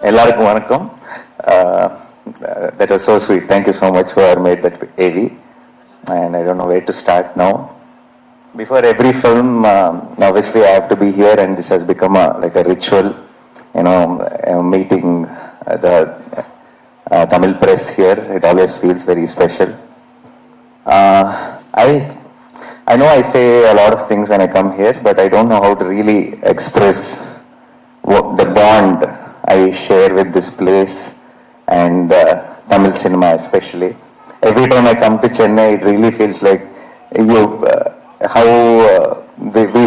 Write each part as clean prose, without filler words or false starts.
எல்லாருக்கும் வணக்கம். That was so sweet. Thank you so much for made that AV. And I don't know where to start now. Before every film, obviously I have to be here, and this has become like a ritual. Meeting the Tamil press here. It always feels very special. I know I say a lot of things when I come here, but I don't know how to really express the bond I share with this place and Tamil cinema especially. Every time I come to Chennai, it really feels like we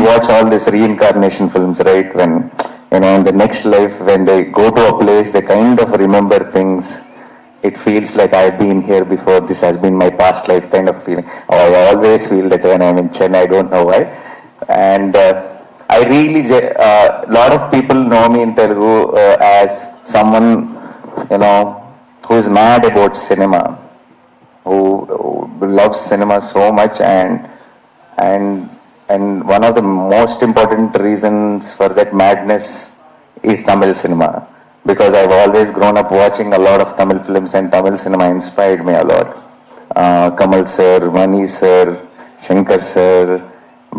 watch all these reincarnation films, right? When in the next life, when they go to a place, they kind of remember things. It feels like I've been here before. This has been my past life kind of feeling. I always feel that when I'm in Chennai. I don't know why. And I really, lot of people know me in Telugu as someone, who is mad about cinema, who loves cinema so much, and one of the most important reasons for that madness is Tamil cinema, because I've always grown up watching a lot of Tamil films, and Tamil cinema inspired me a lot. Kamal sir, Mani sir, Shankar sir,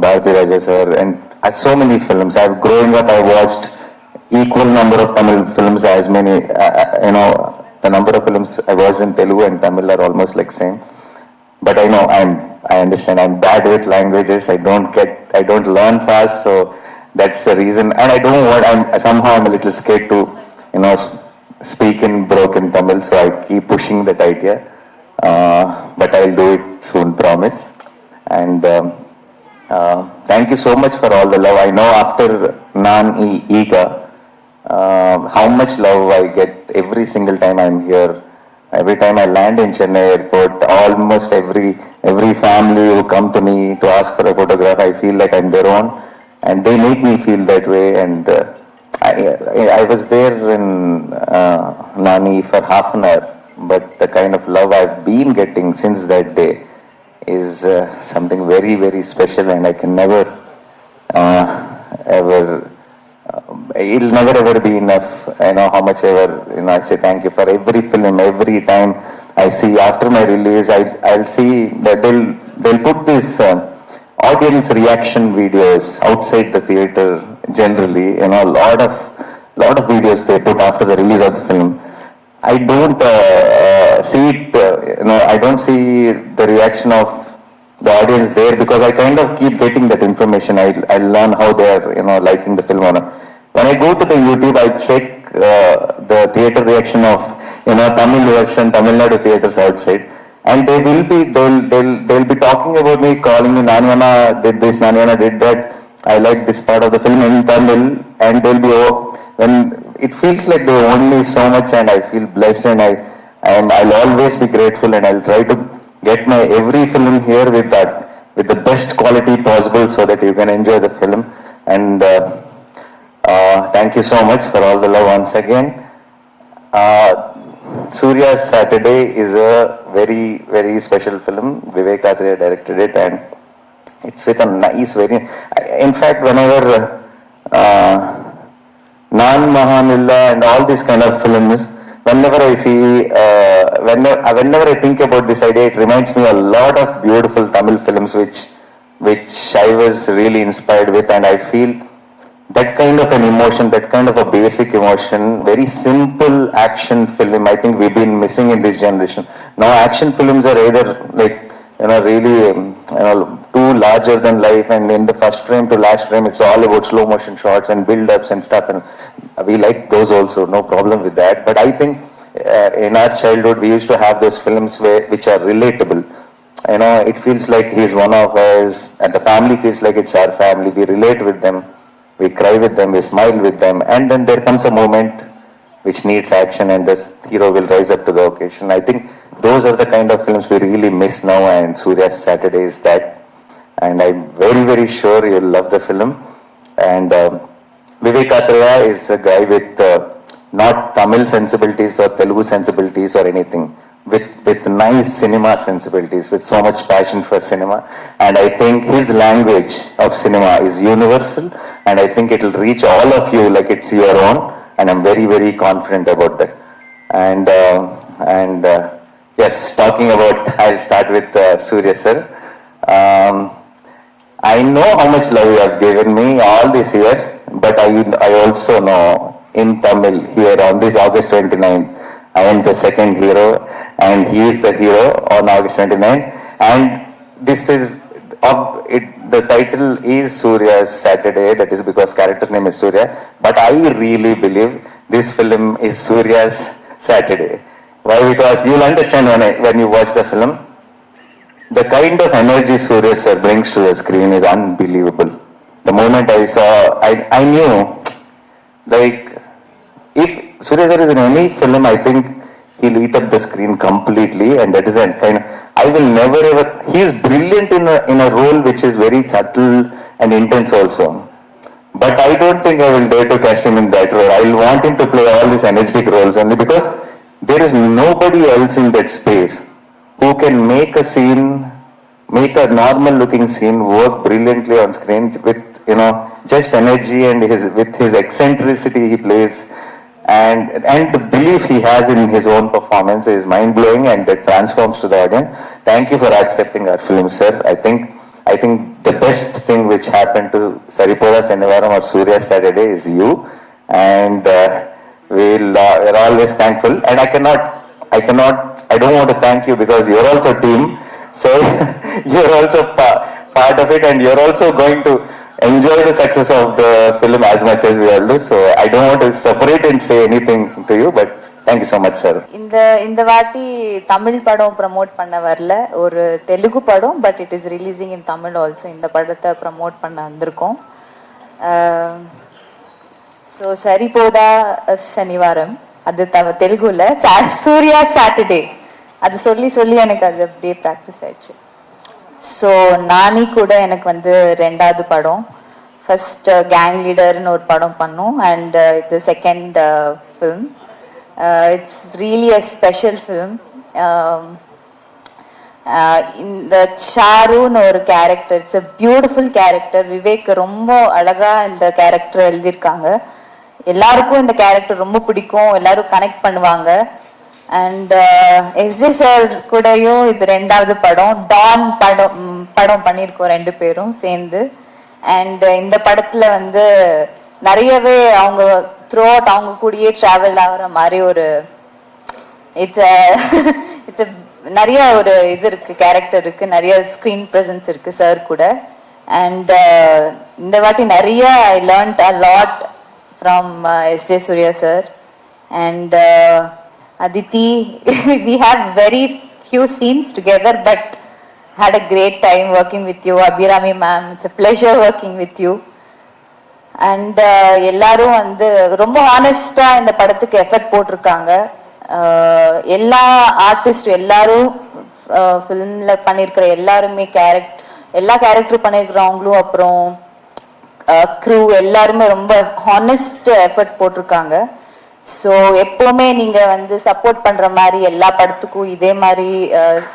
Bharati Raja sir, and so many films. Growing up, I watched equal number of Tamil films as many, the number of films I watched in Telugu and Tamil are almost like same. But I know I understand I'm bad with languages. I don't learn fast, so that's the reason. And I don't want, I'm a little scared to, speak in broken Tamil, so I keep pushing that idea. But I'll do it soon, promise. And thank you so much for all the love. I know after Naan Ega, how much love I get every single time I'm here. Every time I land in Chennai airport, almost every family who come to me to ask for a photograph, I feel like I'm their own, and they make me feel that way. And I was there in Nani for half an hour, but the kind of love I've been getting since that day is something very, very special, and I can never ever it'll never ever be enough. I know how much ever I say thank you for every film. Every time I see after my release, I'll see that they'll put this audience reaction videos outside the theater. Generally, a lot of videos they put after the release of the film. I don't see it. I don't see the reaction of the audience there, because I kind of keep getting that information. I learn how they are liking the film or not. When I go to the YouTube, I check the theater reaction of Tamil version, Tamil Nadu theaters outside, and they'll be talking about me, calling me Naniana did this, Naniana did that. I like this part of the film in Tamil, and they'll be when it feels like they own me so much, and I feel blessed, and I'll always be grateful, and I'll try to get my every film here with the best quality possible, so that you can enjoy the film. And thank you so much for all the love once again. Surya's Saturday is a very, very special film. Vivek Athreya directed it, and it's with a nice, in fact, whenever Naan Mahanilla and all these kind of films, whenever I see, whenever I think about this idea, it reminds me a lot of beautiful Tamil films which I was really inspired with, and I feel that kind of an emotion, that kind of a basic emotion, very simple action film, I think we've been missing in this generation. Now action films are either like really too larger than life, and in the first frame to last frame it's all about slow motion shots and build-ups and stuff, and we like those also, no problem with that. But I think in our childhood we used to have those films which are relatable. It feels like he's one of us, and the family feels like it's our family. We relate with them, we cry with them, we smile with them, and then there comes a moment which needs action, and this hero will rise up to the occasion. I think those are the kind of films we really miss now, and Surya's Saturday is that. And I'm very, very sure you'll love the film. And Vivek Athreya is a guy with not Tamil sensibilities or Telugu sensibilities or anything, with nice cinema sensibilities, with so much passion for cinema. And I think his language of cinema is universal, and I think it will reach all of you like it's your own. and I'm very, very confident about that. And yes, talking about, I'll start with Surya sir. I know how much love you have given me all these years, but I also know in Tamil here on this August 29th, I am the second hero and he is the hero on August 29th. And this is, the title is Surya's Saturday, that is because character's name is Surya, but I really believe this film is Surya's Saturday. Why? Because you'll understand when you watch the film. The kind of energy Surya sir brings to the screen is unbelievable. The moment I saw, I knew, like, if Surya sir is in any film, I think he'll eat up the screen completely, and that is a kind of, I will never ever, he is brilliant in a role which is very subtle and intense also. But I don't think I will dare to cast him in that role. I will want him to play all these energetic roles only because there is nobody else in that space who can make a scene, make a normal looking scene work brilliantly on screen with, just energy and with his eccentricity he plays, and the belief he has in his own performance is mind blowing, and that transforms to the audience. Thank you for accepting our film, sir. I think the best thing which happened to Saripoda Senivaram or Surya Saturday is you, and we're always thankful. And I don't want to thank you because you're also team, so you're also part of it, and you're also going to enjoy the success of the film as much as we all do. So I don't want to separate and say anything to you, but thank you so much, sir. இந்த வாட்டி தமிழ் படம் promote பண்ண வரல, ஒரு தெலுங்கு படம், but it is releasing in Tamil also. இந்த படத்தை promote பண்ண வந்திருக்கோம். ஸோ சரிபோதா சனிவாரம், அது தெலுங்குல சூர்யா சாட்டர்டே, அது சொல்லி சொல்லி எனக்கு அது அப்படியே ப்ராக்டிஸ் ஆயிடுச்சு. ஸோ நானி கூட எனக்கு வந்து ரெண்டாவது படம். ஃபர்ஸ்ட் கேங் லீடர்னு ஒரு படம் பண்ணோம், அண்ட் இது second film. It's really a special film. இந்த சாருன்னு ஒரு character, it's a beautiful character. Vivek ரொம்ப அழகா இந்த கேரக்டர் எழுதியிருக்காங்க. எல்லாருக்கும் இந்த கேரக்டர் ரொம்ப பிடிக்கும், எல்லாரும் கனெக்ட் பண்ணுவாங்க. அண்ட் எஸ்ஜே சார் கூடயும் இது ரெண்டாவது படம், டான் படம் பண்ணியிருக்கோம் ரெண்டு பேரும் சேர்ந்து. அண்ட் இந்த படத்துல வந்து நிறையவே அவங்க த்ரூ அவுட் அவங்க கூடயே டிராவல் ஆகிற மாதிரி ஒரு இட்ஸ் நிறைய ஒரு இது இருக்கு, கேரக்டர் இருக்கு, நிறைய ஸ்க்ரீன் ப்ரெசன்ஸ் இருக்கு சார் கூட. அண்ட் இந்த வாட்டி நிறைய I learned a lot from SJ Suryah sir. And Aditi, we have very few scenes together, but had a great time working with you. Abhirami ma'am, it's a pleasure working with you. And எல்லாரும் வந்து ரொம்ப ஹானஸ்டா இந்த படத்துக்கு effort போட்டிருக்காங்க. எல்லா artist எல்லாரும் ஃபிலிம்ல பண்ணியிருக்கிற எல்லாருமே எல்லா கேரக்டர் பண்ணியிருக்கிறவங்களும், அப்புறம் க்ரூ எல்லாருமே ரொம்ப ஹானஸ்ட் எஃபர்ட் போட்டிருக்காங்க. ஸோ எப்போவுமே நீங்கள் வந்து சப்போர்ட் பண்ணுற மாதிரி எல்லா படத்துக்கும் இதே மாதிரி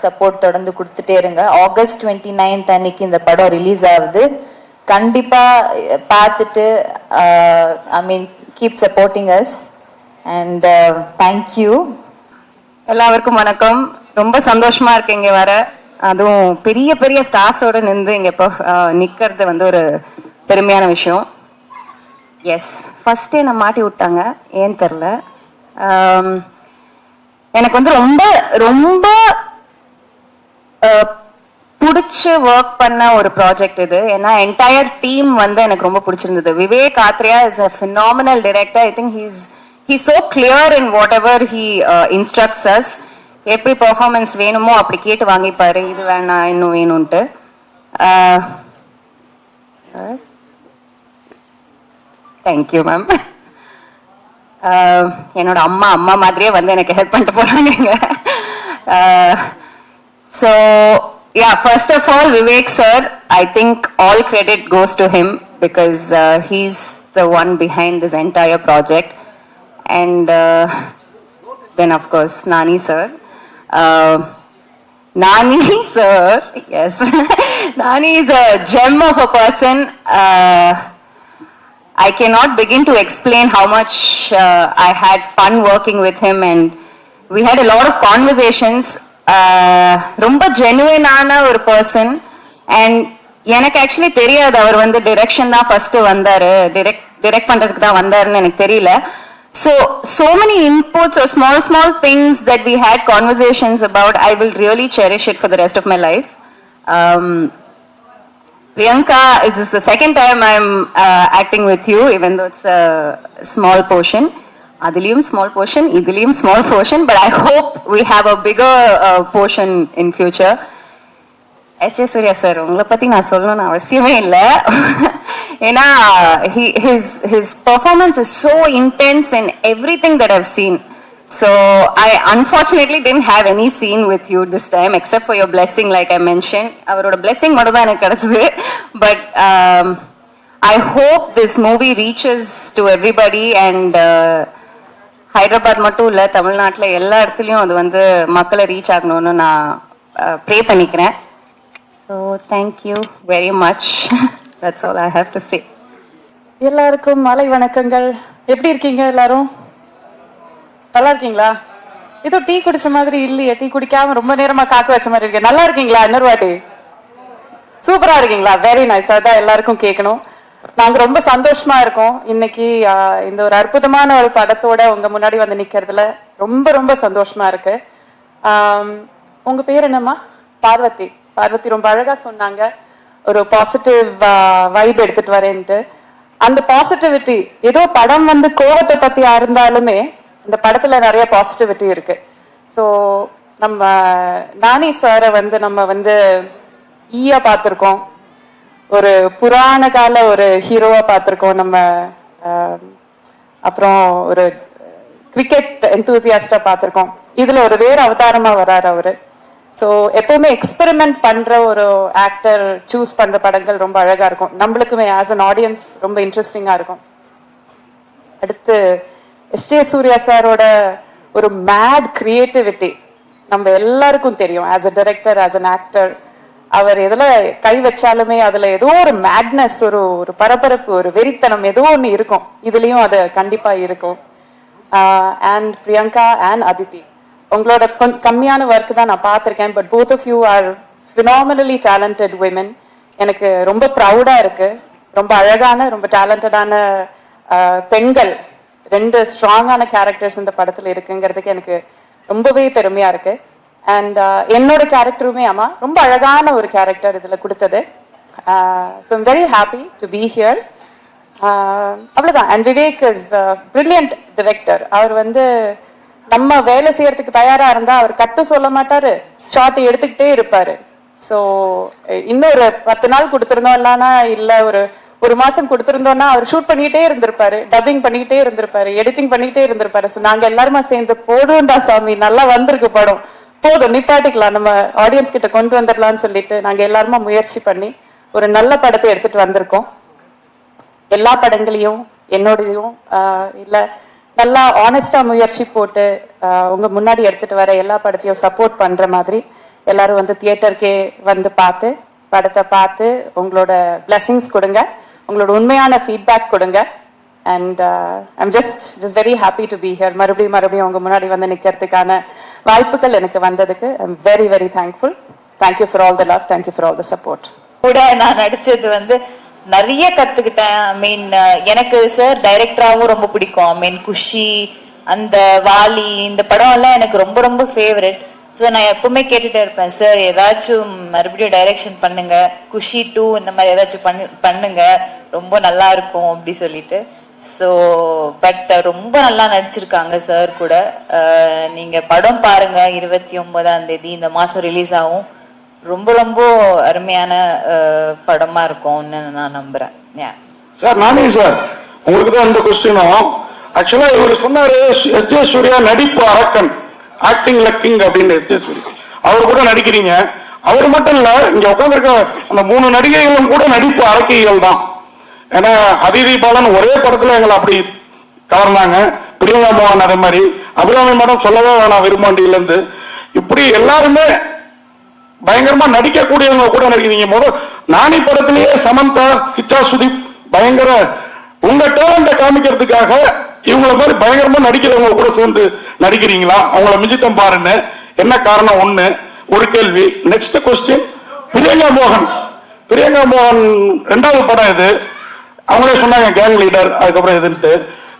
சப்போர்ட் தொடர்ந்து கொடுத்துட்டே இருங்க. August 29th அன்னைக்கு இந்த படம் ரிலீஸ் ஆகுது. கண்டிப்பாக பார்த்துட்டு keep supporting us. And thank you. எல்லாருக்கும் வணக்கம். ரொம்ப சந்தோஷமா இருக்கு இங்கே வர, அதுவும் பெரிய பெரிய ஸ்டார்ஸோட நின்று இங்கே இப்போ நிற்கிறது வந்து ஒரு பெருமையான விஷயம். எஸ், ஃபர்ஸ்டே நான் மாட்டி விட்டாங்க, ஏன்னு தெரில. எனக்கு வந்து ரொம்ப ரொம்ப பிடிச்சி ஒர்க் பண்ண ஒரு ப்ராஜெக்ட் இது. ஏன்னா என்டையர் டீம் வந்து எனக்கு ரொம்ப பிடிச்சிருந்தது. Vivek Atreya is a phenomenal director. I think he's so clear in whatever he instructs us. எப்படி பெர்ஃபார்மன்ஸ் வேணுமோ அப்படி கேட்டு வாங்கிப்பாரு, இது வேணாம் இன்னும் வேணும்ட்டு. Thank you ma'am. என்னோட அம்மா மாதிரியே வந்து எனக்கு ஹெல்ப் பண்ணிட்டு போறாங்க. So yeah, first of all, Vivek sir, I think all credit goes to him because he's the one behind this entire project. And then of course Nani sir. Nani sir, yes. Nani is a gem of a person. I cannot begin to explain how much I had fun working with him, and we had a lot of conversations. ரொம்ப ஜெனுவினான ஒரு person. And எனக்கு actually தெரியாது அவர் வந்து direction தான் first வந்தாரு, direct பண்றதுக்கு தான் வந்தாருன்னு எனக்கு தெரியல. So many inputs or small things that we had conversations about. I will really cherish it for the rest of my life. Priyanka, this is the second time I'm acting with you, even though it's a small portion. Adiliyum small portion, idiliyum small portion, but I hope we have a bigger portion in future. S.J. Surya sir, உங்களை பத்தி நான் சொல்லணும்னு அவசியமே இல்லை. ஏன்னா his performance is so intense in everything that I've seen. So I unfortunately didn't have any scene with you this time, except for your blessing, like I mentioned. அவரோட blessing மட்டும் தான் எனக்கு கிடைச்சது. But I hope this movie reaches to everybody, and Hyderabad மட்டும் இல்லை, தமிழ்நாட்டில் எல்லா இடத்துலையும் அது வந்து மக்களை ரீச் ஆகணும்னு நான் ப்ரே பண்ணிக்கிறேன். So thank you very much. That's all I have to say. எல்லாருக்கும் மாலை வணக்கங்கள். எப்படி இருக்கீங்க எல்லாரும்? நல்லா இருக்கீங்களா? ஏதோ டீ குடிச்ச மாதிரி இல்லையே, டீ குடிக்காம ரொம்ப நேரமா காக்க வச்ச மாதிரி இருக்கு. நல்லா இருக்கீங்களா? இன்னொரு வாட்டி சூப்பரா இருக்கீங்களா? Very nice. அதான் எல்லாருக்கும் கேட்கணும். நாங்க ரொம்ப சந்தோஷமா இருக்கோம் இன்னைக்கு இந்த ஒரு அற்புதமான ஒரு படத்தோட உங்க முன்னாடி வந்து நிக்கிறதுல ரொம்ப ரொம்ப சந்தோஷமா இருக்கு. உங்க பேர் என்னம்மா? பார்வதி. பார்வதி ரொம்ப அழகா சொன்னாங்க, ஒரு பாசிட்டிவ் வைப் எடுத்துட்டு வரேன்ட்டு. அந்த பாசிட்டிவிட்டி, ஏதோ படம் வந்து கோவத்தை பத்தி இருந்தாலுமே இந்த படத்துல நிறைய பாசிட்டிவிட்டி இருக்கு. ஸோ நம்ம நானி சாரை வந்து நம்ம வந்து ஈயா பார்த்துருக்கோம், ஒரு புராண கால ஒரு ஹீரோவா பார்த்துருக்கோம் நம்ம, அப்புறம் ஒரு கிரிக்கெட் எந்தூசியாஸ்டா பார்த்துருக்கோம். இதுல ஒரு வேற அவதாரமா வர்றாரு அவரு. ஸோ எப்பவுமே எக்ஸ்பெரிமெண்ட் பண்ற ஒரு ஆக்டர் சூஸ் பண்ற படங்கள் ரொம்ப அழகா இருக்கும், நம்மளுக்குமே ஆஸ் அன் ஆடியன்ஸ் ரொம்ப இன்ட்ரெஸ்டிங்கா இருக்கும். அடுத்து S.J. சூர்யா சாரோட ஒரு மேட் கிரியேட்டிவிட்டி நம்ம எல்லாருக்கும் தெரியும். As a director, as an actor, அவர் எதுல கை வச்சாலுமே அதுல ஏதோ ஒரு மேட்னஸ், ஒரு பரபரப்பு, ஒரு வெறித்தனம் ஏதோ ஒண்ணு இருக்கும். இதுலயும் அது கண்டிப்பா இருக்கும். அண்ட் பிரியங்கா அண்ட் அதித்தி, உங்களோட கம்மியான ஒர்க் தான் நான் பார்த்திருக்கேன், but both of you are phenomenally talented women. எனக்கு ரொம்ப ப்ரௌடா இருக்கு. ரொம்ப அழகான, ரொம்ப டேலண்டடான பெண்கள், ரெண்டு ஸ்ட்ராங்கான கேரக்டர்ஸ் இந்த படத்துல இருக்குங்கிறதுக்கு எனக்கு ரொம்பவே பெருமையா இருக்கு. அண்ட் என்னோட கேரக்டருமே ஆமா ரொம்ப அழகான ஒரு கேரக்டர் இதுல கொடுத்தது. So I'm very happy to be here. அவ்வளவுதான். And Vivek is brilliant director. அவர் வந்து நம்ம வேலை செய்யறதுக்கு தயாரா இருந்தா அவர் கட்டு சொல்ல மாட்டாரு, ஷார்ட் எடுத்துக்கிட்டே இருப்பாரு. ஸோ இன்னொரு 10 நாள் கொடுத்துருந்தோம் இல்லைன்னா இல்ல ஒரு மாசம் கொடுத்துருந்தோம்னா அவர் ஷூட் பண்ணிக்கிட்டே இருந்திருப்பாரு, டப்பிங் பண்ணிக்கிட்டே இருந்திருப்பாரு, எடிட்டிங் பண்ணிக்கிட்டே இருந்திருப்பாரு. ஸோ நாங்க எல்லாருமா சேர்ந்து போடுவோம்டா சாமி, நல்லா வந்திருக்கு படம், போதும் நிப்பாட்டிக்கலாம், நம்ம ஆடியன்ஸ் கிட்ட கொண்டு வந்துடலாம்னு சொல்லிட்டு நாங்க எல்லாருமா முயற்சி பண்ணி ஒரு நல்ல படத்தை எடுத்துட்டு வந்திருக்கோம். எல்லா படங்களையும் என்னோடையும் இல்ல நல்லா ஆனஸ்டா முயற்சி போட்டு உங்க முன்னாடி எடுத்துட்டு வர எல்லா படத்தையும் சப்போர்ட் பண்ற மாதிரி எல்லாரும் வந்து தியேட்டருக்கே வந்து பார்த்து படத்தை பார்த்து உங்களோட பிளெஸிங்ஸ் கொடுங்க, உங்களோட உண்மையான ஃபீட்பேக் கொடுங்க. And I'm just very happy to be here. மறுபடியும் உங்க முன்னாடி வந்து நிக்கிறதுக்கான வாய்ப்புகள் எனக்கு வந்ததுக்கு I'm very very thankful. Thank you for all the love, thank you for all the support. கூட நான் நடிச்சது வந்து நிறைய கத்துக்கிட்டேன். ஐ மீன் எனக்கு சார் டைரக்டராகவும் ரொம்ப பிடிக்கும். ஐ மீன் குஷி, அந்த வாலி, இந்த படம் எல்லாம் எனக்கு ரொம்ப ரொம்ப ஃபேவரட். ஸோ நான் எப்பவுமே கேட்டுட்டே இருப்பேன், சார் ஏதாச்சும் மறுபடியும் டைரக்ஷன் பண்ணுங்க, குஷி 2 இந்த மாதிரி ஏதாச்சும் பண்ணுங்க, ரொம்ப நல்லா இருக்கும் அப்படி சொல்லிட்டு. ஸோ பட் ரொம்ப நல்லா நடிச்சிருக்காங்க சார் கூட. நீங்க படம் பாருங்க, 29ஆம் தேதி இந்த மாசம் ரிலீஸ் ஆகும். ரொம்ப ரொம்ப அருமையான படமா இருக்கும்னு நான் நம்புறேன். சார் நானே சார் உங்களுக்கு தான் இந்த கொஸ்டினும். ஆக்சுவலா இவர் சொன்னாரு S.J. சூர்யா நடிப்பு அரக்கன், ஆக்டிங் லக்கிங் அப்படின்னு. S.J. சூர்யா அவர் கூட நடிக்கிறீங்க. அவர் மட்டும் இல்ல, இங்க உட்காந்துருக்க அந்த 3 நடிகைகளும் கூட நடிப்பு அரக்கைகள் தான். ஏன்னா அதிதி பாலன் ஒரே படத்துல எங்களை அப்படி கவர்ந்தாங்க, பிரியங்கா மோகன் அதே மாதிரி, அபிராமி மேடம் சொல்லவே வேணாம், விரும்பாண்டியில இருந்து இப்படி எல்லாருமே பயங்கரமா நடிக்கக்கூடியவங்க கூட நடிக்கிறீங்க. நானி படத்திலேயே சமந்தா, கிச்சா சுதீப் பயங்கர உங்க டேலண்ட காமிக்கிறதுக்காக இவங்கள மாதிரி பயங்கரமா நடிக்கிறவங்க கூட சேர்ந்து நடிக்கிறீங்களா? அவங்கள மிஞ்சிட்டம் பாருன்னு என்ன காரணம்? ஒண்ணு. ஒரு கேள்வி. நெக்ஸ்ட் கொஸ்டின், பிரியங்கா மோகன் ரெண்டாவது படம் இது. அவங்களே சொன்னாங்க கேங் லீடர், அதுக்கப்புறம் எதுன்ட்டு.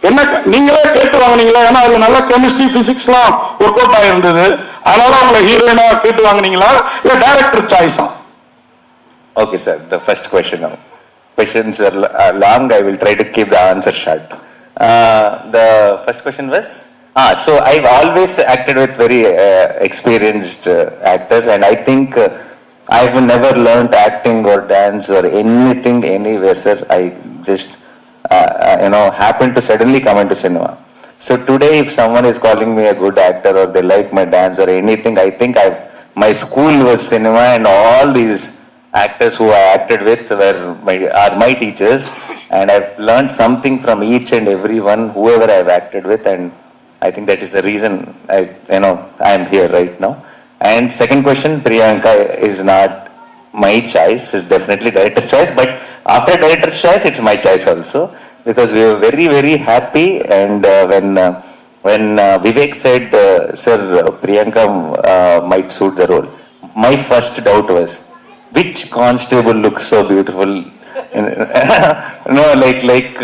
என்ன நீங்களே கேட்டு வாங்கினீங்களா? ஏன்னா அது நல்ல கெமிஸ்ட்ரி பிசிக்ஸ்லாம் ஒர்க் அவுட் ஆயிருந்தது, அதனால அவங்கள ஹீரோயினா கேட்டு வாங்கினீங்களா இல்ல director சாய்ஸா? Okay, sir. The first question now. Questions are long. I will try to keep the answer short. The first question was, so I've always acted with very experienced actors, and I think I've never learned acting or dance or anything anywhere, sir. I just, happened to suddenly come into cinema. So today, if someone is calling me a good actor or they like my dance or anything, I think my school was cinema, and all these actors who I acted with are my teachers, and I've learned something from each and every one, whoever I've acted with, and I think that is the reason I am here right now. And second question, Priyanka is not my choice, it's definitely director's choice, but after director's choice, it's my choice also, because we were very, very happy, and when Vivek said, sir, Priyanka might suit the role, my first doubt was, which constable looks so beautiful? No, like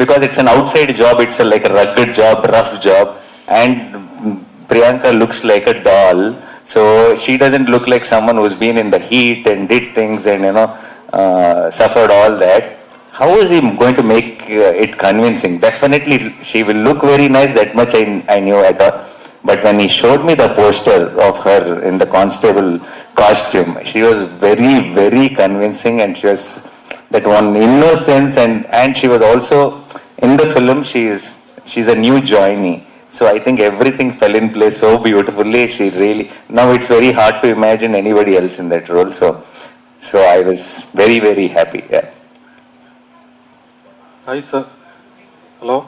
because it's an outside job, it's like a rugged job, rough job, and Priyanka looks like a doll. So she doesn't look like someone who's been in the heat and did things and suffered all that. How is he going to make it convincing? Definitely, she will look very nice. That much I knew at all. But when he showed me the poster of her in the constable costume, she was very, very convincing, and she was that one innocence, and she was also in the film. She's a new joinee, so I think everything fell in place so beautifully. She really, now it's very hard to imagine anybody else in that role. So I was very, very happy. Yeah. Hi, sir. Hello.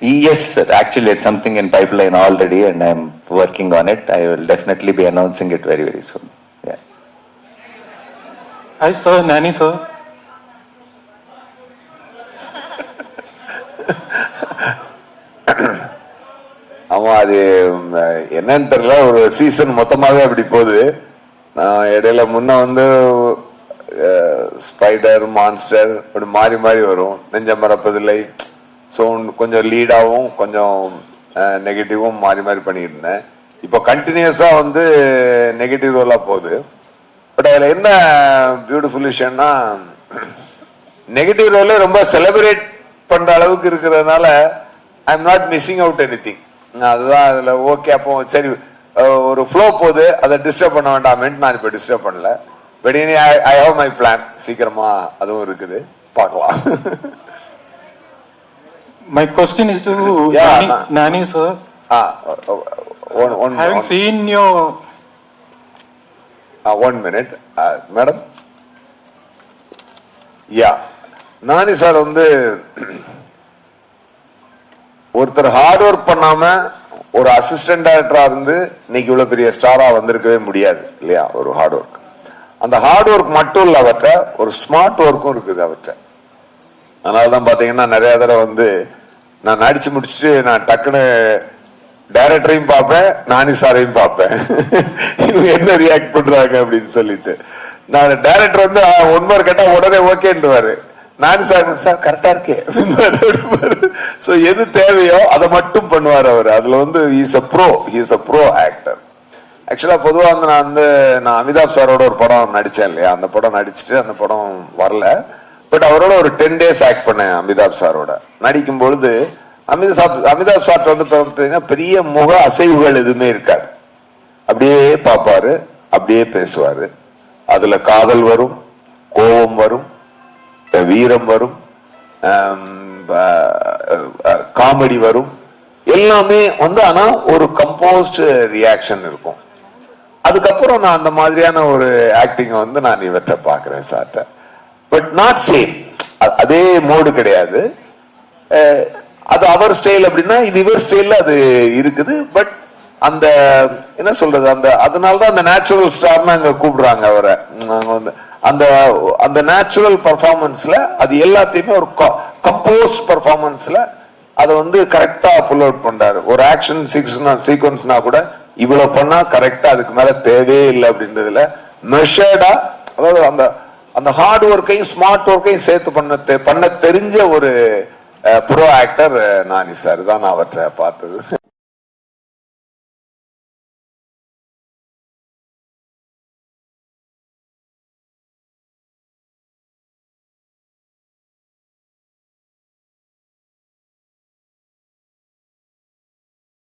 Yes, sir. Actually, it's something in pipeline already, and I'm working on it. I will definitely be announcing it very, very soon. Yeah. Hi, sir. Nani, sir. ஆமா, அது என்னன்னு தெரியல, ஒரு season மொத்தமாவே அப்படி போகுது. நான் இடையில முன்ன ஸ்பைடர், மான்ஸ்டர் அப்படி மாறி மாறி வரும். நெஞ்ச மறப்பதில்லை, ஸோ கொஞ்சம் லீடாகவும் கொஞ்சம் நெகட்டிவும் மாறி மாறி பண்ணிட்டு இருந்தேன். இப்போ கண்டினியூஸா நெகட்டிவ் ரோலா போகுது. பட் அதில் என்ன பியூட்டிஃபுல் விஷயம்னா, நெகட்டிவ் ரோலே ரொம்ப செலிப்ரேட் பண்ற அளவுக்கு இருக்கிறதுனால I am not missing out any thing. அதுதான் அதில் ஓகே. அப்போ சரி, ஒரு ஃப்ளோ போகுது, அதை டிஸ்டர்ப் பண்ண வேண்டாமேன்ட்டு நான் இப்போ டிஸ்டர்ப் பண்ணல. பட் இனி ஐ ஹவ் மை பிளான், சீக்கிரமா அதுவும் இருக்குது, பார்க்கலாம். My question is to Nani, sir. Having seen your... 1 minute. Madam? Yeah. Nani sir ஒருத்தர் ஹார்ட் ஒர்க் பண்ணாம ஒரு அசிஸ்டன்ட் டைரக்டரா இருந்து இன்னைக்கு இவ்வளவு பெரிய ஸ்டாரா வந்திருக்கவே முடியாது இல்லையா? ஒரு ஹார்ட் ஒர்க். அந்த ஹார்ட் ஒர்க் மட்டும் இல்ல, அவற்றை ஒரு ஸ்மார்ட் ஒர்க்கும் இருக்குது அவற்றை. அதனாலதான் பாத்தீங்கன்னா நிறைய தடவை நான் நடிச்சு முடிச்சுட்டு நான் டக்குன்னு டைரக்டரையும் பார்ப்பேன், நானி சாரையும் பார்ப்பேன், இவங்க என்ன ரியாக்ட் பண்றாங்க அப்படின்னு சொல்லிட்டு. நான் டைரக்டர் ஒன்மர் கேட்டா உடனே ஓகேன்னுவாரு, நானி சார் கரெக்டா இருக்கே அப்படின்னு. சோ எது தேவையோ அதை மட்டும் பண்ணுவார் அவர். அதுல இஸ் அ ப்ரோ ஆக்டர். ஆக்சுவலா பொதுவா நான் அமிதாப் சாரோட ஒரு படம் நடிச்சேன் இல்லையா? அந்த படம் நடிச்சுட்டு அந்த படம் வரல. பட் அவரோட ஒரு 10 days ஆக்ட் பண்ணேன் அமிதாப் சாரோட. நடிக்கும் பொழுது அமிதாப் சார் பார்த்தீங்கன்னா பெரிய முக அசைவுகள் எதுவுமே இருக்காது. அப்படியே பார்ப்பாரு, அப்படியே பேசுவாரு. அதுல காதல் வரும், கோபம் வரும், வீரம் வரும், காமெடி வரும், எல்லாமே ஆனா ஒரு கம்போஸ்ட் ரியாக்ஷன் இருக்கும். அதுக்கப்புறம் நான் அந்த மாதிரியான ஒரு ஆக்டிங் நான் இவற்றை பாக்குறேன் சார்ட்ட. பட் நாட் சேம், அதே மோடு கிடையாது. அது அவர் ஸ்டைல் அப்படின்னா இது இவர் ஸ்டைல்ல அது இருக்குது. பட் அந்த என்ன சொல்றது, அதனாலதான் அந்த நேச்சுரல் ஸ்டார்னு அங்க கூப்பிடுறாங்க அவரை. அந்த அந்த நேச்சுரல் பர்ஃபார்மன்ஸ்ல அது எல்லாத்தையுமே ஒரு கம்போஸ்ட் பர்ஃபார்மன்ஸ்ல அதை வந்து கரெக்டா புல் அவுட் பண்றாரு. ஒரு ஆக்ஷன் சீக்வன்ஸ்னா கூட இவ்வளவு பண்ணா கரெக்டா, அதுக்கு மேல தேவையே இல்லை அப்படின்றதுல மெஷர்டா, அதாவது அந்த அந்த ஹார்ட் ஒர்க்கையும் ஸ்மார்ட் ஒர்க்கையும் சேர்த்து பண்ண தெரிஞ்ச ஒரு ப்ரோ ஆக்டர் நானி சார் தான் நான் அவற்றை பார்த்தது.